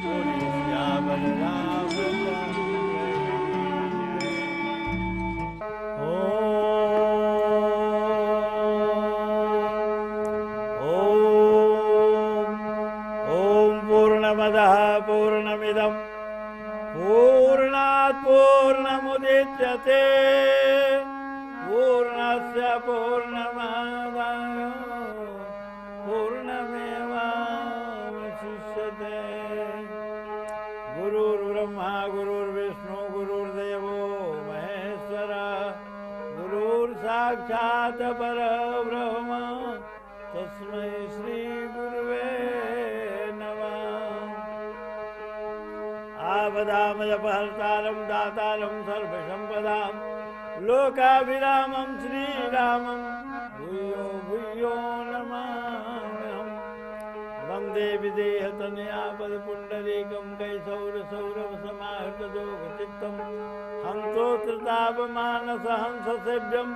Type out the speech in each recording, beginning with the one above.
बोले सियावर रामचंद्र पूर्णमदः पूर्णमिदं पूर्णात् पूर्णमुदच्यते पूर्णस्य पूर्णमादाय पूर्णमेवावशिष्यते। गुरुर्ब्रह्मा गुरुर्विष्णु गुरुर्देवो महेश्वरः गुरुर्साक्षात् परब्रह्म तस्मै श्री गुरुवे आपदामजपहर्तारं दातारं सर्वसम्पदां लोकाभिरामं श्रीरामं भूयो भूयो नमाम्यहम्। वन्दे विदेहतनयापदपुण्डरीकं कैसौरसौरभसमाहृतयोगचित्तं हंसोत्रतापमानसहंससेव्यं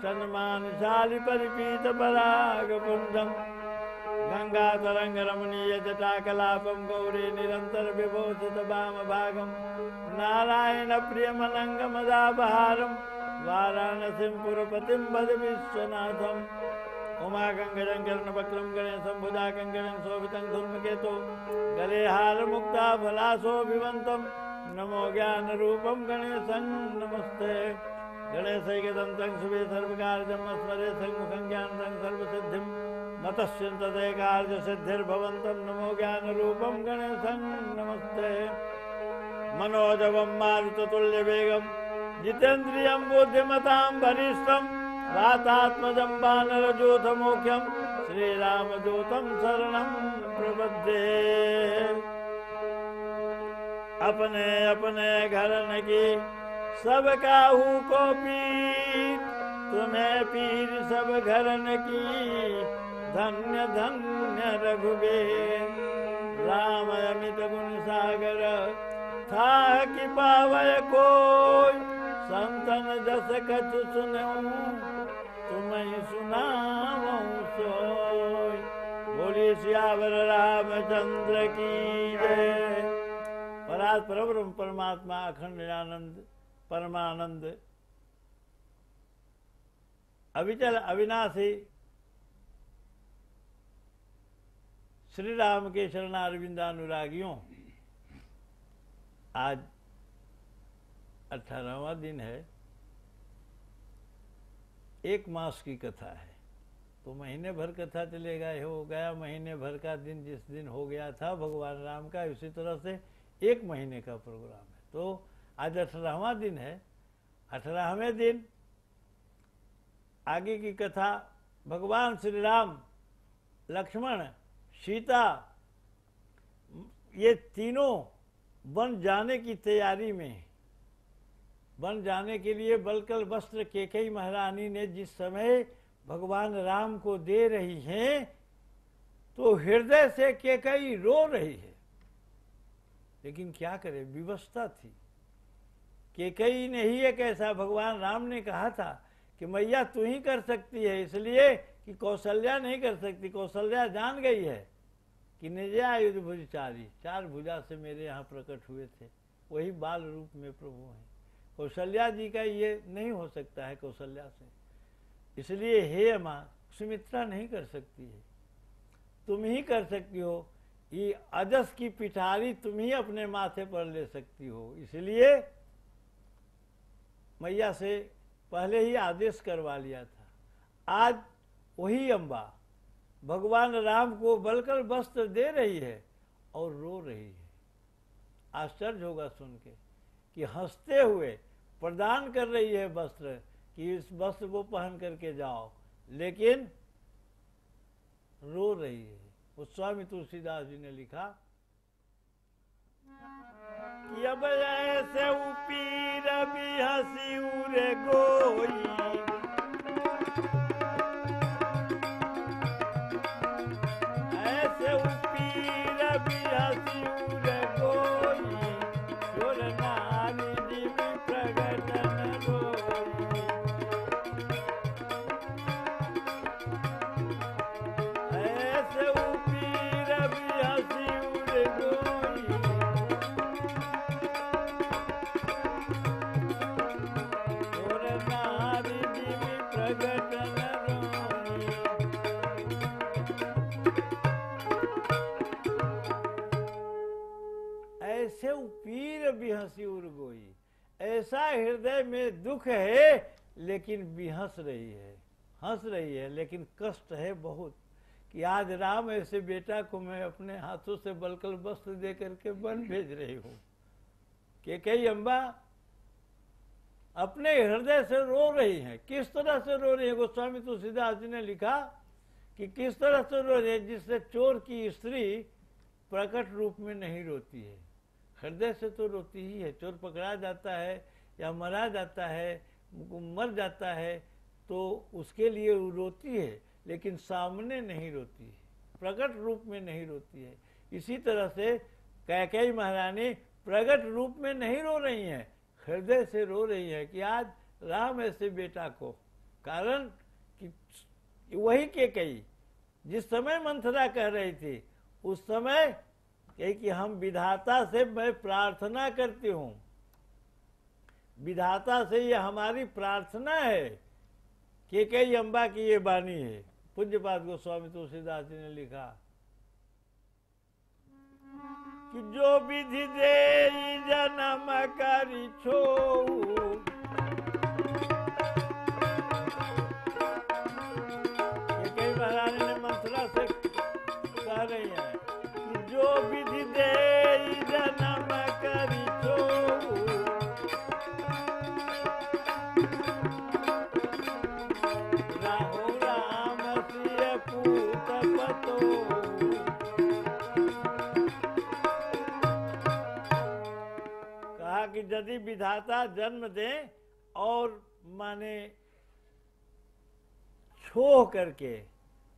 सन्मानशालिपरिपीतपरागपुञ्जम् गंगातरंगरमणीयजटाकलापं गौरी निरंतर विभूषित वामभागं नारायणप्रियमनङ्गमदापहारं वाराणसीं पुरपतिं भज विश्वनाथम्। उमाकङ्कणं गणेशं भुजाकङ्कणं शोभितं धूम्रकेतो गले हारमुक्ताफलाशोभिवन्तं नमो ज्ञानरूपं गणेशं नमस्ते। गणेशैकदन्तं शुभे सर्वकार्यं स्मरे सन्मुखं ज्ञानं सर्वसिद्धिं मतस्यन्तते कार्यसिद्धिर्भवन्तं नमो ज्ञानरूपं गणेशं नमस्ते। मनोजवं मारुततुल्यवेगं जितेन्द्रियं बुद्धिमतां वरिष्ठं वातात्मजं वानरयूथमुख्यं श्रीरामदूतं शरणं प्रपद्ये। अपने अपने घर की सब काहू को पीर तुम्हें पीर सब घरन की धन्य धन्य रघुबीर। राम अमित गुण सागर था कि पावय कोई संतन जस कछु सुनऊं तुम्हें सुनाऊं सोई। बोली सियावर रामचंद्र की जय। परात परब्रह्म परमात्मा अखंड आनंद परमानंद अविचल अविनाशी श्री राम के शरणारविंदानुरागियों, आज 18वां दिन है। एक मास की कथा है तो महीने भर कथा चलेगा। हो गया महीने भर का दिन, जिस दिन हो गया था भगवान राम का, उसी तरह से एक महीने का प्रोग्राम है। तो आज 18वां दिन है। 18वें दिन आगे की कथा भगवान श्री राम, लक्ष्मण, सीता ये तीनों वन जाने की तैयारी में, वन जाने के लिए बलकल वस्त्र कैकेयी महारानी ने जिस समय भगवान राम को दे रही हैं तो हृदय से कैकेयी रो रही है। लेकिन क्या करे, विवशता थी। कैकेयी ने ही एक ऐसा, भगवान राम ने कहा था कि मैया तू ही कर सकती है, इसलिए कि कौशल्या नहीं कर सकती। कौशल्या जान गई है कि निज आयुध भुजचारी, चार भुजा से मेरे यहाँ प्रकट हुए थे, वही बाल रूप में प्रभु हैं। कौशल्या जी का ये नहीं हो सकता है कौशल्या से, इसलिए हे माँ सुमित्रा नहीं कर सकती है, तुम ही कर सकती हो। ये अजस की पिठारी तुम ही अपने माथे पर ले सकती हो, इसलिए मैया से पहले ही आदेश करवा लिया था। आज वही अम्बा भगवान राम को बलकर वस्त्र दे रही है और रो रही है। आश्चर्य होगा सुन के कि हंसते हुए प्रदान कर रही है वस्त्र कि इस वस्त्र को पहन करके जाओ, लेकिन रो रही है। गोस्वामी तुलसीदास जी ने लिखा कि अब ऐसे उपीर भी हंसी उरे गोई, ऐसे उपीर भी हंसी उरे गोई, सुर नारी जीव प्रगट न रोई। ऐसे उपीर भी हंसी उरे गोई, कैसे उपीर बिहसी उर्गोई, ऐसा हृदय में दुख है लेकिन बिहस रही है, हंस रही है, लेकिन कष्ट है बहुत कि आज राम ऐसे बेटा को मैं अपने हाथों से बलकल वस्त्र दे करके वन भेज रही हूँ। कैकेयी अम्बा अपने हृदय से रो रही हैं। किस तरह से रो रही है? गोस्वामी तुलसीदास जी ने लिखा कि किस तरह से रो रही है, जिससे चोर की स्त्री प्रकट रूप में नहीं रोती है, हृदय से तो रोती ही है। चोर पकड़ा जाता है या मरा जाता है, मर जाता है तो उसके लिए रोती है, लेकिन सामने नहीं रोती है, प्रकट रूप में नहीं रोती है। इसी तरह से कैकेयी महारानी प्रकट रूप में नहीं रो रही हैं, हृदय से रो रही है कि आज राम ऐसे बेटा को, कारण कि वही कैकेयी जिस समय मंथरा कह रही थी उस समय कही कि हम विधाता से मैं प्रार्थना करती हूँ, विधाता से ये हमारी प्रार्थना है। कैकेयी अम्बा की ये वाणी है। पूज्यपाद गोस्वामी तुलसीदास जी ने लिखा कि जो विधि दे जन्म करी छोऊ, कैकेयी महारानी ने मंथरा से कह रही है कि जो विधि दे जन्म करी छोऊ, राहो राम सिय पूत पतो। कहा कि यदि विधाता जन्म दे और माने छोह करके,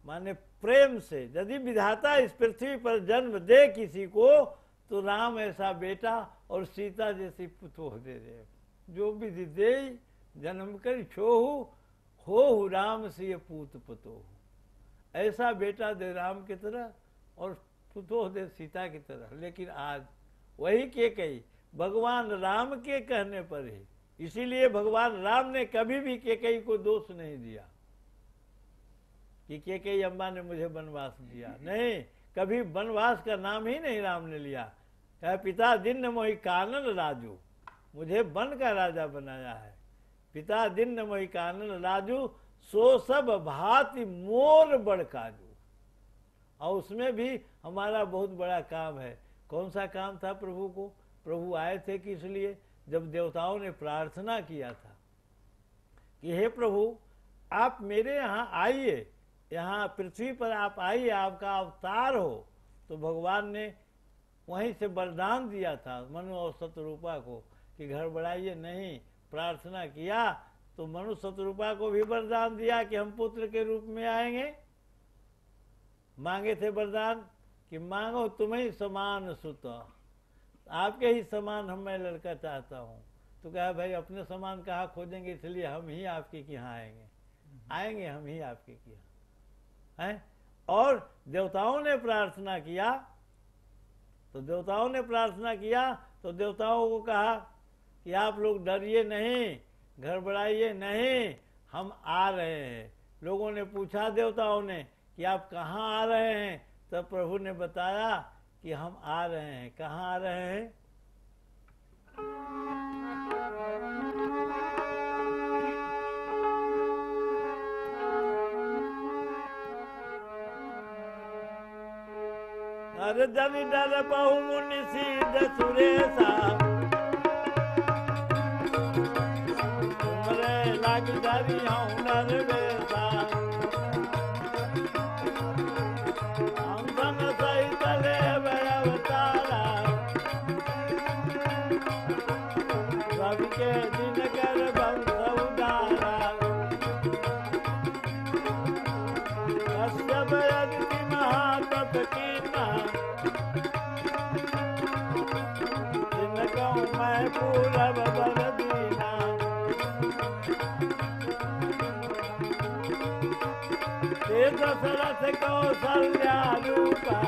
माने प्रेम से, यदि विधाता इस पृथ्वी पर जन्म दे किसी को तो राम ऐसा बेटा और सीता जैसी पुतोह दे दे। जो विधि दे जन्म कर छोहु, हो राम सिय पूत पुतोह। ऐसा बेटा दे राम की तरह और पुतोह दे सीता की तरह। लेकिन आज वही कैकेयी भगवान राम के कहने पर ही, इसीलिए भगवान राम ने कभी भी कैकेयी को दोष नहीं दिया कि कैकेयी अम्बा ने मुझे वनवास दिया। नहीं, कभी वनवास का नाम ही नहीं राम ने लिया। कहा पिता दीन मोहि कानन राजू, मुझे वन का राजा बनाया है। पिता दीन मोहि कानन राजू, सो सब भांति मोर बड़ काजू। और उसमें भी हमारा बहुत बड़ा काम है। कौन सा काम था प्रभु को? प्रभु आए थे कि इसलिए जब देवताओं ने प्रार्थना किया था कि हे प्रभु आप मेरे यहाँ आइए, यहाँ पृथ्वी पर आप आइए, आपका अवतार हो, तो भगवान ने वहीं से वरदान दिया था मनु और शतरूपा को कि घर बढ़ाइए नहीं। प्रार्थना किया तो मनु शतरूपा को भी वरदान दिया कि हम पुत्र के रूप में आएंगे। मांगे थे वरदान कि मांगो तुम्हें समान सुत, आपके ही समान हम मैं लड़का चाहता हूँ। तो कहा भाई अपने समान कहाँ खोजेंगे, इसलिए हम ही आपके यहाँ आएंगे हम ही आपके यहाँ हैं। और देवताओं ने प्रार्थना किया तो देवताओं को कहा कि आप लोग डरिए नहीं, घबराइए नहीं, हम आ रहे हैं। लोगों ने पूछा देवताओं ने कि आप कहाँ आ रहे हैं, तब प्रभु ने बताया कि हम आ रहे हैं। कहाँ आ रहे हैं? अरे जनि डर बहु मुनि सीध सुरेशा, तुमरे लाग धरि हूँ नरवेशा। अंधन सहित लेव अवतारा, सबके दिनकर वंश उदारा। कश्यप यदि महातप कीना, जिनको मैं पूरब बर दीना। हे दशरथ कौशल्या रूपा,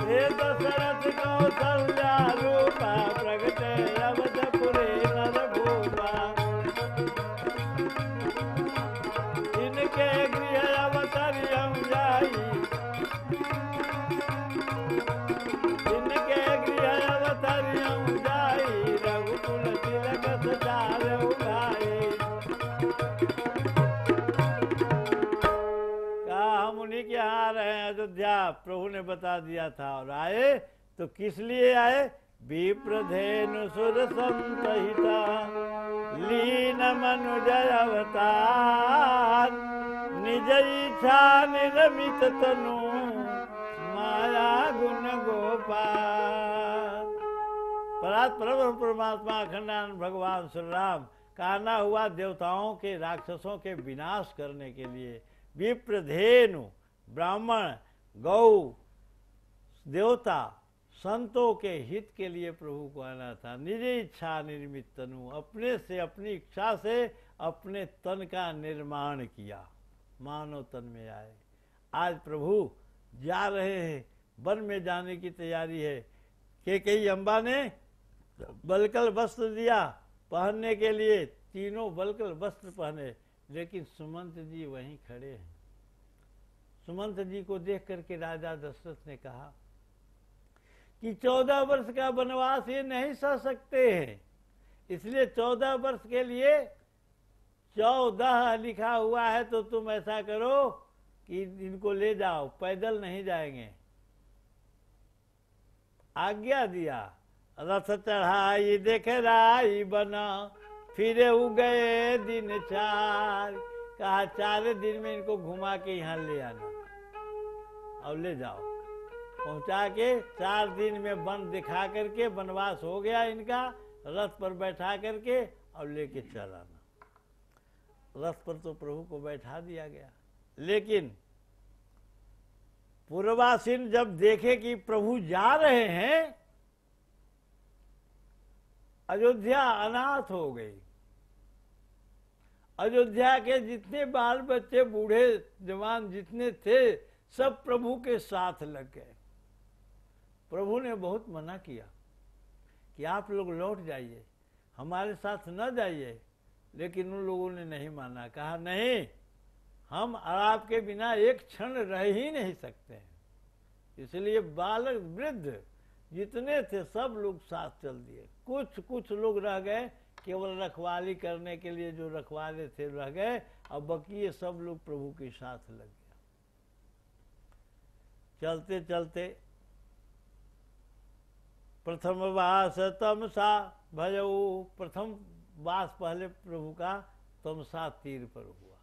हे दशरथ कौशल्या रूपा। प्रगटे अवधपुरी नर भूपा, इनके गृह अवतरियम जाई। अयोध्या प्रभु ने बता दिया था। और आए तो किस लिए आए? विप्रधेनु सुर संतहिता लीन मनुजय अवतार निज इच्छा निर्मित तनु माया गुण गोपाल। परम परमात्मा अखंडानंद भगवान श्री राम का आना हुआ देवताओं के राक्षसों के विनाश करने के लिए। विप्रधेनु ब्राह्मण गौ देवता संतों के हित के लिए प्रभु को आना था। निज इच्छा निर्मित तनु, अपने से अपनी इच्छा से अपने तन का निर्माण किया, मानव तन में आए। आज प्रभु जा रहे हैं, वन में जाने की तैयारी है। कैकेयी अम्बा ने बलकल वस्त्र दिया पहनने के लिए, तीनों बलकल वस्त्र पहने, लेकिन सुमंत जी वहीं खड़े हैं। सुमंत जी को देख करके राजा दशरथ ने कहा कि 14 वर्ष का वनवास ये नहीं सह सकते हैं, इसलिए 14 वर्ष के लिए 14 लिखा हुआ है, तो तुम ऐसा करो कि इनको ले जाओ, पैदल नहीं जाएंगे। आज्ञा दिया। रथ चढ़ाई देख राई बना फिर गए दिन 4। कहा 4 दिन में इनको घुमा के यहाँ ले आना और ले जाओ। पहुंचा के 4 दिन में वन दिखा करके वनवास हो गया इनका, रथ पर बैठा करके और लेके चल आना। रथ पर तो प्रभु को बैठा दिया गया, लेकिन पूर्वासीन जब देखे कि प्रभु जा रहे हैं, अयोध्या अनाथ हो गई। अयोध्या के जितने बाल बच्चे बूढ़े जवान जितने थे सब प्रभु के साथ लग गए। प्रभु ने बहुत मना किया कि आप लोग लौट जाइए, हमारे साथ न जाइए, लेकिन उन लोगों ने नहीं माना। कहा नहीं, हम आपके बिना एक क्षण रह ही नहीं सकते हैं। इसलिए बालक वृद्ध जितने थे सब लोग साथ चल दिए। कुछ लोग रह गए, केवल रखवाली करने के लिए जो रखवाले थे रह गए, और बाकी ये सब लोग प्रभु के साथ लग गया। चलते चलते प्रथम वास तमसा भजऊ, प्रथम वास पहले प्रभु का तमसा तीर पर हुआ।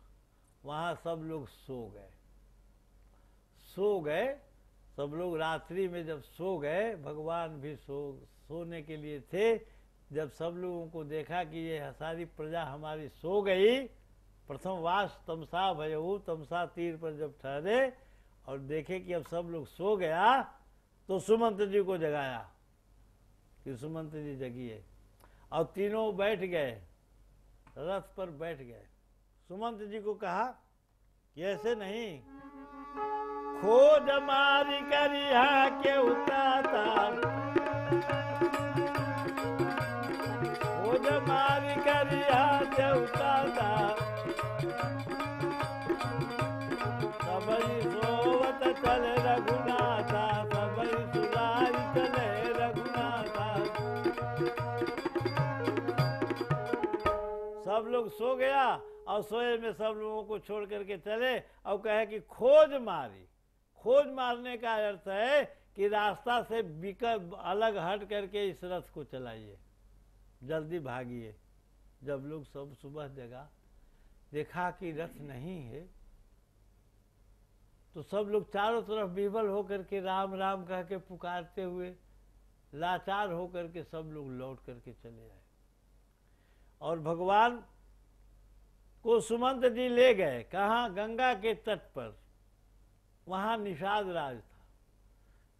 वहां सब लोग सो गए। सब लोग रात्रि में जब सो गए, भगवान भी सोने के लिए थे। जब सब लोगों को देखा कि ये सारी प्रजा हमारी सो गई, प्रथम वास तमसा भयऊ, तमसा तीर पर जब ठहरे और देखे कि अब सब लोग सो गया, तो सुमंत जी को जगाया कि सुमंत जी जगिए। और तीनों बैठ गए, रथ पर बैठ गए। सुमंत जी को कहा कि ऐसे नहीं, खोज मारी करिया के उतार, खोज मारी करिया के उतार, सबई सोवत चले रघुनाथा, सबई सुधारी चले रघुनाथा। सब लोग सो गया और सोए में सब लोगों को छोड़ करके चले और कहे कि खोज मारी। खोज मारने का अर्थ है कि रास्ता से अलग हट करके इस रथ को चलाइए, जल्दी भागिए। जब लोग सब सुबह जगा, देखा कि रथ नहीं है, तो सब लोग चारों तरफ विह्वल होकर के राम राम कह के पुकारते हुए लाचार होकर के सब लोग लौट करके चले आए। और भगवान को सुमंत जी ले गए। कहाँ? गंगा के तट पर। वहाँ निषाद राज था।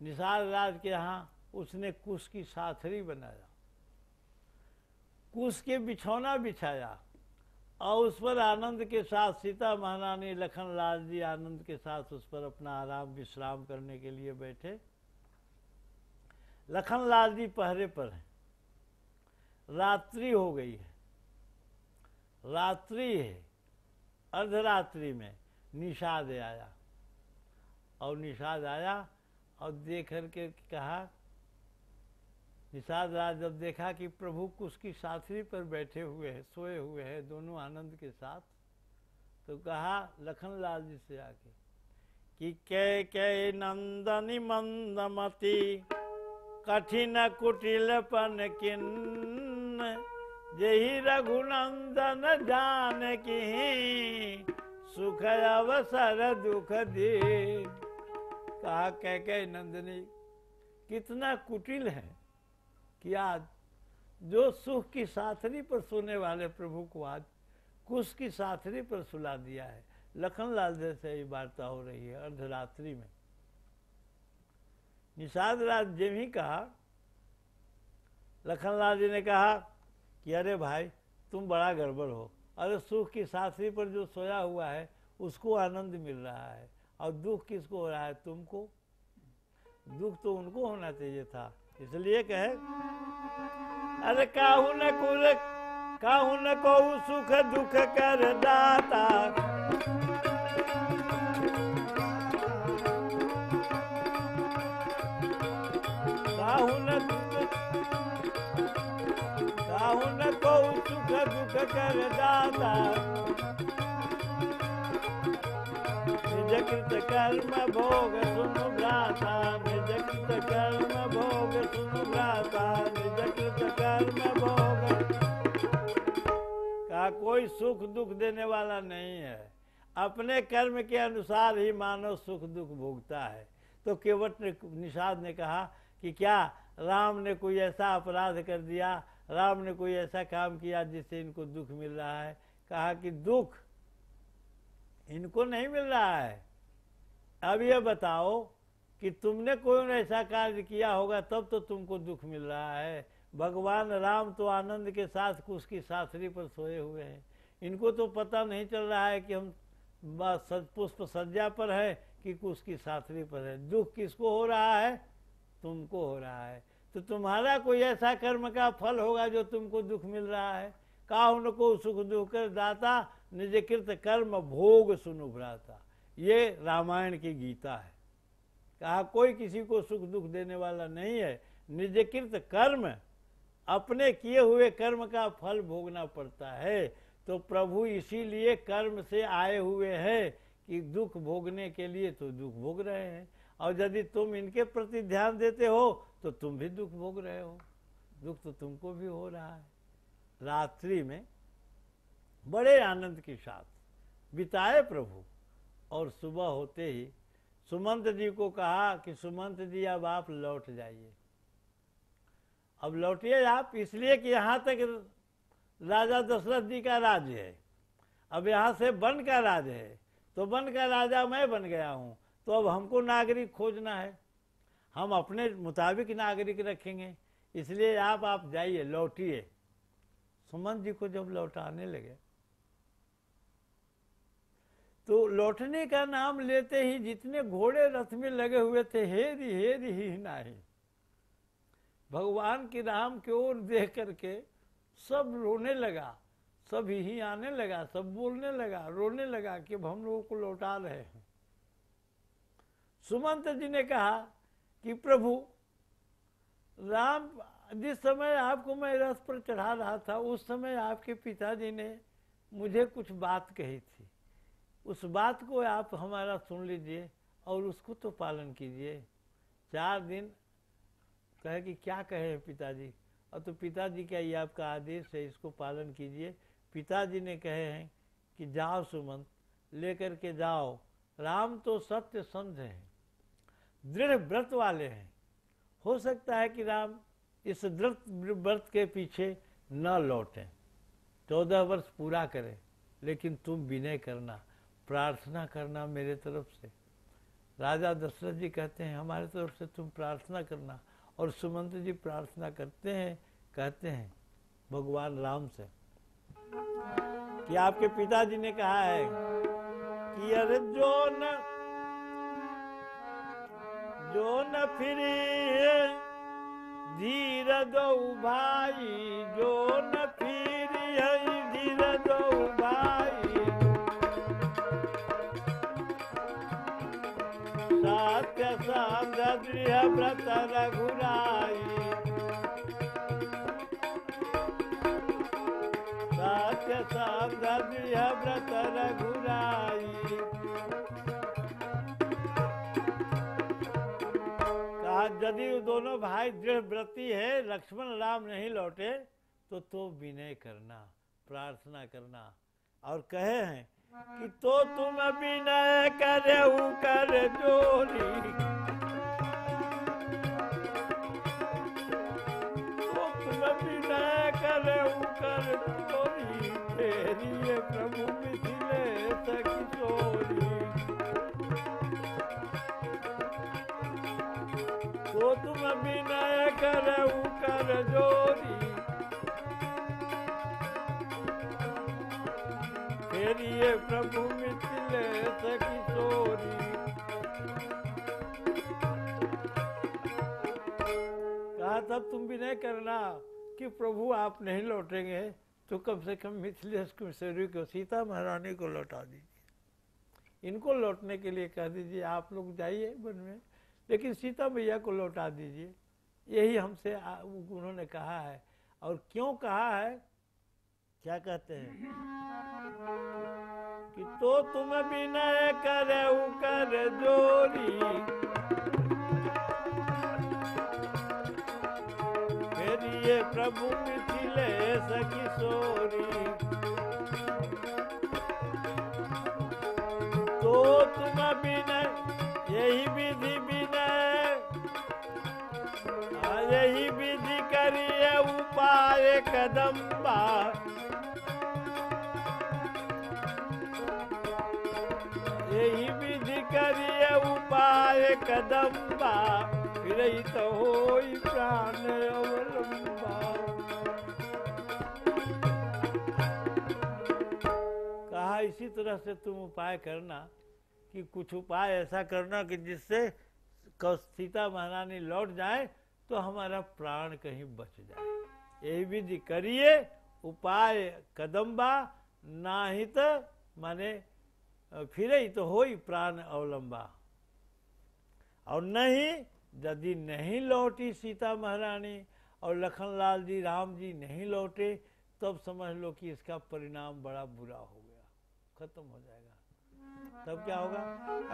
निषाद राज के यहाँ उसने कुश की साथरी बनाया, कुश के बिछौना बिछाया, और उस पर आनंद के साथ सीता महारानी लखन लाल जी आनंद के साथ उस पर अपना आराम विश्राम करने के लिए बैठे। लखन लाल जी पहरे पर हैं। रात्रि हो गई है, रात्रि है। अर्धरात्रि में निषाद आया, और निषाद आया और देख करके कहा, निषाद राज जब देखा कि प्रभु कुश की साथरी पर बैठे हुए हैं, सोए हुए हैं दोनों आनंद के साथ, तो कहा लखन लाल जी से आके कि कैकेयी नंदनी मंदमती कठिन कुटिलपन किन्न जेहि रघुनंदन जानकी सुख अवसर दुख दीन। कहा कैकेयी नंदनी कितना कुटिल है कि आज जो सुख की साथरी पर सोने वाले प्रभु को आज कुश की साथरी पर सुला दिया है। लखनलाल जैसे ये वार्ता हो रही है अर्धरात्रि में। निषाद राज जी कहा, लखनलाल जी ने कहा कि अरे भाई तुम बड़ा गड़बड़ हो। अरे सुख की साथरी पर जो सोया हुआ है उसको आनंद मिल रहा है और दुख किसको हो रहा है? तुमको। दुख तो उनको होना चाहिए था। इसलिए कहे अरे काहू न को सुख दुख कर दाता काहू न को सुख दुख कर दाता निज कृत कर्म भोग सुनु भ्राता निज कृत कर्म भोग सुनु भ्राता निज कृत कर्म भोग। का कोई सुख दुख देने वाला नहीं है। अपने कर्म के अनुसार ही मानव सुख दुख भोगता है। तो केवट ने निषाद ने कहा कि क्या राम ने कोई ऐसा अपराध कर दिया, राम ने कोई ऐसा काम किया जिससे इनको दुख मिल रहा है? कहा कि दुख इनको नहीं मिल रहा है। अब ये बताओ कि तुमने कोई ऐसा कार्य किया होगा तब तो तुमको दुख मिल रहा है। भगवान राम तो आनंद के साथ कुश की साथरी पर सोए हुए हैं। इनको तो पता नहीं चल रहा है कि हम पुष्प सज्जा पर है कि कुश की साथरी पर है। दुख किसको हो रहा है? तुमको हो रहा है। तो तुम्हारा कोई ऐसा कर्म का फल होगा जो तुमको दुख मिल रहा है। काहू न को सुख दुख कर दाता निज कृत कर्म भोग सुनु भ्राता। ये रामायण की गीता है। कहा कोई किसी को सुख दुख देने वाला नहीं है। निज कृत कर्म, अपने किए हुए कर्म का फल भोगना पड़ता है। तो प्रभु इसीलिए कर्म से आए हुए हैं कि दुख भोगने के लिए तो दुख भोग रहे हैं। और यदि तुम इनके प्रति ध्यान देते हो तो तुम भी दुख भोग रहे हो। दुख तो तुमको भी हो रहा है। रात्रि में बड़े आनंद के साथ बिताए प्रभु। और सुबह होते ही सुमंत जी को कहा कि सुमंत जी अब आप लौट जाइए। अब लौटिए आप, इसलिए कि यहाँ तक राजा दशरथ जी का राज है। अब यहाँ से वन का राज है। तो वन का राजा मैं बन गया हूँ। तो अब हमको नागरिक खोजना है। हम अपने मुताबिक नागरिक रखेंगे। इसलिए आप जाइए, लौटिए। सुमंत जी को जब लौटाने लगे तो लौटने का नाम लेते ही जितने घोड़े रथ में लगे हुए थे, हेरी हेरी ही नहीं, भगवान की राम की ओर देख करके सब रोने लगा। सब ही आने लगा, सब बोलने लगा, रोने लगा कि हम लोगों को लौटा रहे हैं। सुमंत जी ने कहा कि प्रभु राम, जिस समय आपको मैं रथ पर चढ़ा रहा था उस समय आपके पिताजी ने मुझे कुछ बात कही थी। उस बात को आप हमारा सुन लीजिए और उसको तो पालन कीजिए। 4 दिन कहे कि क्या कहे पिताजी? और तो पिताजी का ये आपका आदेश है, इसको पालन कीजिए। पिताजी ने कहे हैं कि जाओ सुमंत, लेकर के जाओ। राम तो सत्य संध हैं, दृढ़ व्रत वाले हैं। हो सकता है कि राम इस दृढ़ व्रत के पीछे न लौटें, 14 वर्ष पूरा करें, लेकिन तुम विनय करना, प्रार्थना करना मेरे तरफ से। राजा दशरथ जी कहते हैं हमारे तरफ से तुम प्रार्थना करना। और सुमंत जी प्रार्थना करते हैं, कहते हैं भगवान राम से कि आपके पिताजी ने कहा है कि अरे जो न फिरी धीर दो भाई, जो न फिरी धीर दो भाई, सत्य सांध दृढ़ व्रत रघुराई, सत्य सांध दृढ़ व्रत रघुराई। यदि दोनों भाई दृढ़ व्रती है, लक्ष्मण राम नहीं लौटे तो विनय करना, प्रार्थना करना। और कहे हैं कि तो तुम विनय करऊ कर जोरी, तो तुम विनय करऊ कर जोरी, फेरिए प्रभु मिथिलेश किशोरी। तो तुम विनय करऊ कर जोरी, फेरिए प्रभु मिथिलेश किशोरी। कहा तब तुम भी नहीं करना कि प्रभु आप नहीं लौटेंगे तो कम से कम मिथिलेश किशोरी को, सीता महारानी को लौटा दीजिए। इनको लौटने के लिए कह दीजिए आप लोग जाइए वन में, लेकिन सीता मैया को लौटा दीजिए। यही हमसे उन्होंने कहा है। और क्यों कहा है, क्या कहते हैं कि तो तुम विनय करऊ कर जोरी, फेरिए प्रभु मिथिलेश किशोरी। तो तुम विनय, यही विधि विनय, यही विधि करिए उपाय कदम्बा। यही विधि करिए उपाय कदम्बा, फिर तो होई प्राण अवलंबा। कहा इसी तरह से तुम उपाय करना कि कुछ उपाय ऐसा करना कि जिससे सीता महारानी लौट जाए तो हमारा प्राण कहीं बच जाए। यही विधि करिए उपाय कदम्बा, नाहित माने फिर ही तो हो ही प्राण अवलंबा। और नहीं, यदि नहीं लौटी सीता महारानी और लखनलाल जी राम जी नहीं लौटे, तब समझ लो कि इसका परिणाम बड़ा बुरा हो गया, खत्म हो जाएगा। तब क्या होगा,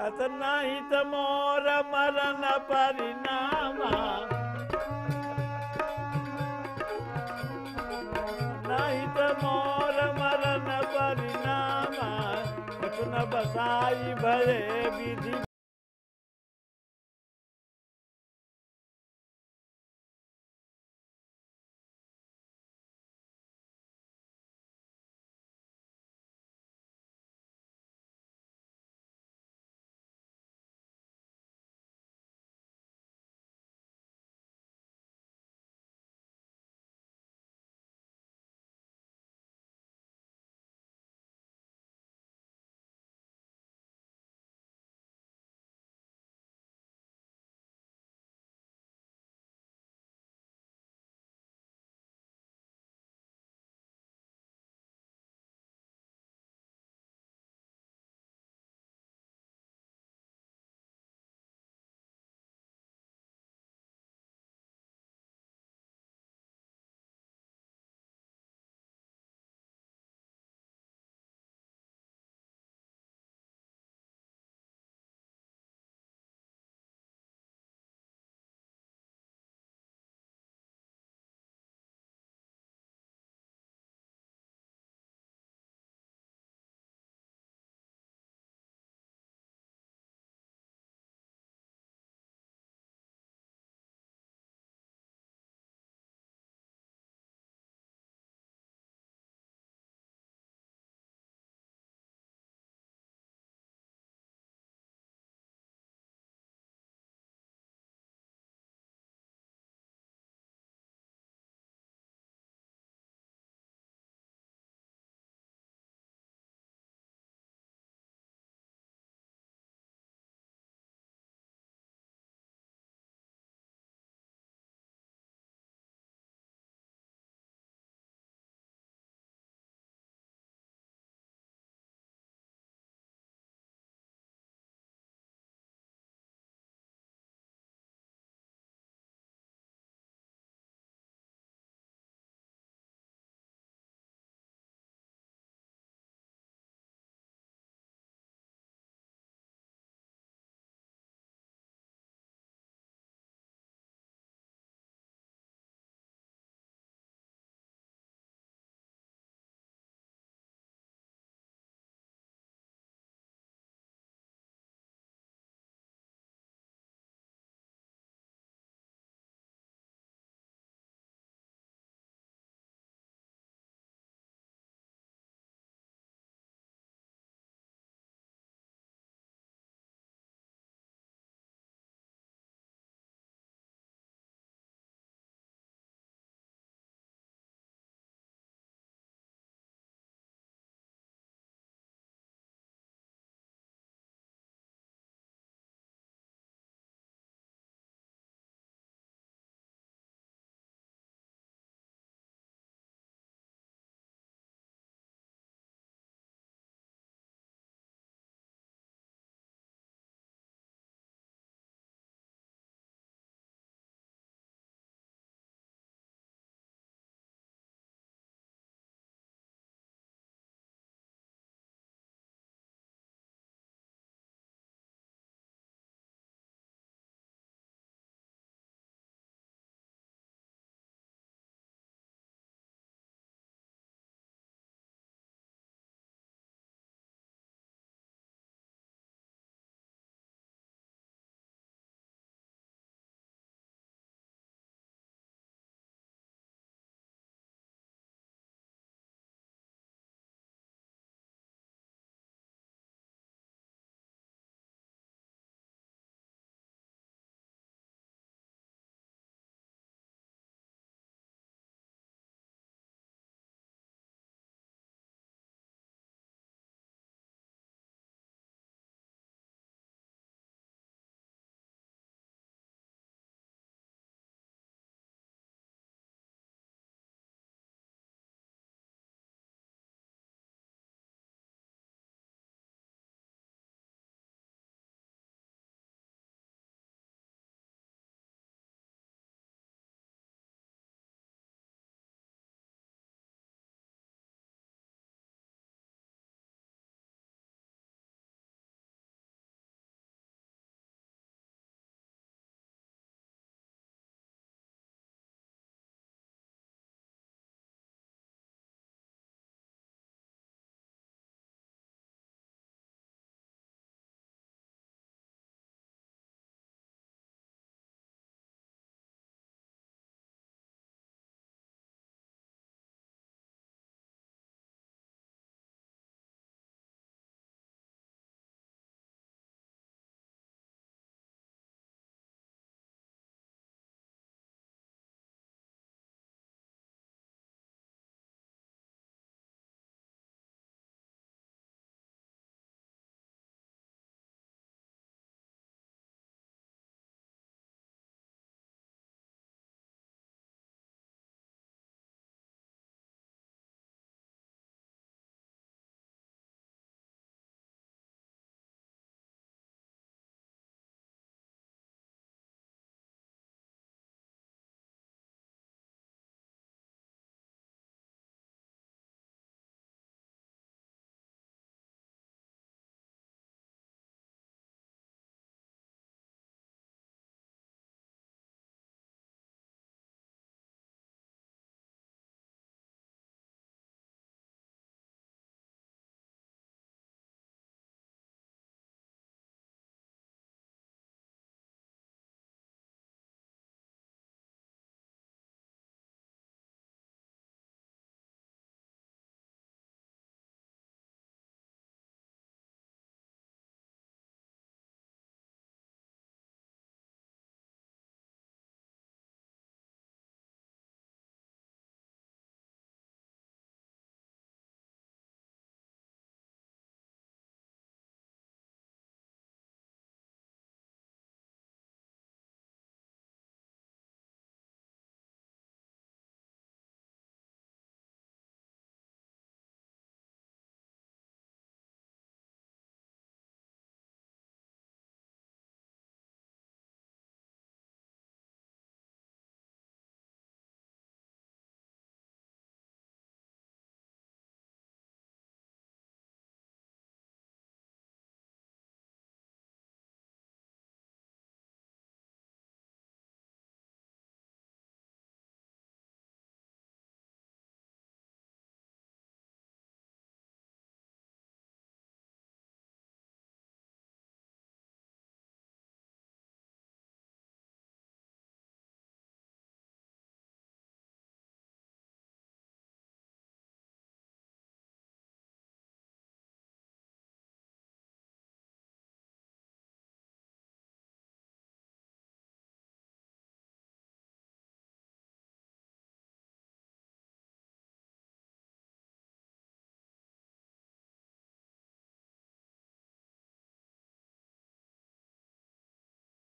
अतना ही तो मोर मरण परिणामा, नहीं तो मोर मरण परिणामा, न बसाई भले विधि